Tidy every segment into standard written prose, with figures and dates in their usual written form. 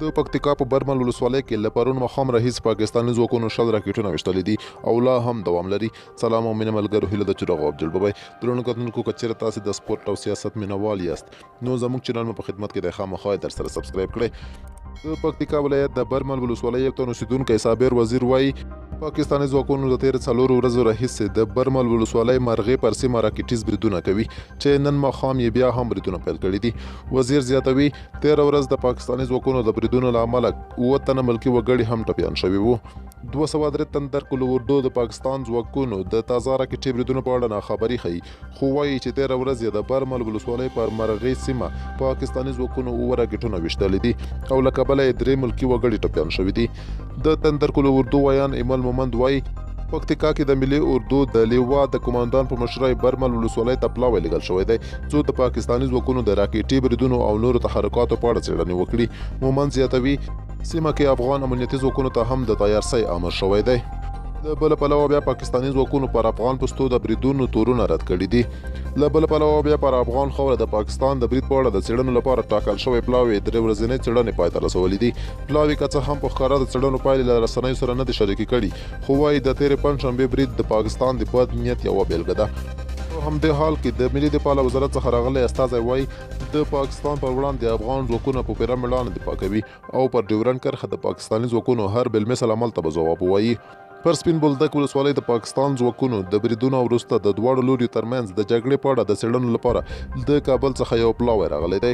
د پکتیکا په برمل ولسوالۍ کې له پرون ماښام راهیسې پاکستاني ځواکونو 100 راکټونه ویشتلي دي او لا هم دوام لري. سلام او مینه ملګرو، هیله ده چې روغ او عبدالبابی. درنو کتونکو، که چېرې تاسې د سپورټ او سیاست مینوال یاست نو زموږ چینل مو په خدمت کې دی، خامخا یې درسره سبسکرایب کړئ. د پکتیکا ولایت د برمل ولسوالۍ یو تن اوسیدونکی صابر وزیر وایي پاکستاني ځواکونو د تېرو 4 ورځو راهیسې د برمل ولسوالۍ مرغې پر سیمه راکټیز بریدونه کوي چې نن ماښام یې بیا هم بریدونه پیل کړي دي. وزیر زیاتوي 13 ورځ د پاکستاني ځواکونو د بریدونو له امله 7 تنه ملکي وګړي هم ټپیان شوي وو. 203 تن درکلو اردو د پاکستان ځواکونو د تازه راکټي بریدونو په اړه ناخبري ښيي، خو وایي چې 13 ورځ یې د برمل ولسوالۍ پر مرغې سیمه پاکستاني ځواکونو 7 راکټونه ویشتلي دي او له کبله یې 3 ملکي وګړي ټپیان شوي دي. د تندرکلو اردو ویان ایمل مومند وایي پکتیکا کې د ملي اردو د لیوا د کمانډان په مشرۍ برمل ولسوالۍ ته پلاوی لګل شوی دی څو د پاکستاني ځواکونو د راکټي بریدونو او نورو تحرکاتو په اړه څېړنې وکړي. مومند زیاتوي سیمه کې افغان امنیتي ځواکونو ته هم د تیارسۍ امر شوی دی. له بل پلوه بیا پاکستاني ځواکونو پر افغان پوستو د بریدونو تورونه رد کړي دي. له بل پلوه بیا پر افغان خاوره د پاکستان د برید په اړه د څېړنو لپاره ټاکل شوی پلاوی 3 ورځنۍ څېړنې پای ته رسولي دي. پلاوي که څه هم په ښکاره د څېړنو پایلې له رسنیو سره نه دي شریکې کړي، خو وایي د تېرې پنجشنبې برید د پاکستان د بد نیت یوه بیلګه ده. په همدې حال کې د ملي دفاع له وزارت څخه راغلی استازی وایي د پاکستان پر وړاندې افغان ځواکونه په پوره مېړانه دفاع کوي او پر ډیورنډ کرښه د پاکستاني ځواکونو هر بالمثل عمل ته به ځواب ووایي. پر سپین بولدک ولسوالۍ د پاکستان ځواکونو د بریدونو وروسته د دواړو لوریو ترمنځ د جګړې په اړه د څېړنو لپاره د کابل څخه یو پلاوی راغلی دی.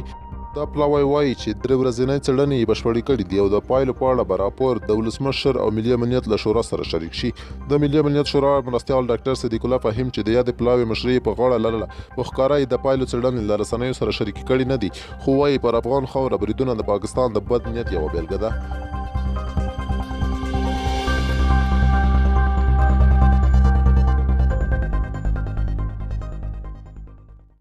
دا پلاوی وایي چې 3 ورځنۍ څېړنې یې بشپړې کړي دي او د پایلو په اړه به راپور د ولسمشر او ملي امنیت له شورا سره شریک شي. د ملي امنیت شورا مرستیال ډاکټر صدیق الله فهیم چې د یادې پلاوي مشري په غاړه لرله، په ښکاره یې د پایلو څېړنې له رسنیو سره شریکې کړي نه دي، خو وایي پر افغان خاوره بریدونه د پاکستان د بد نیت یوه بیلګه ده.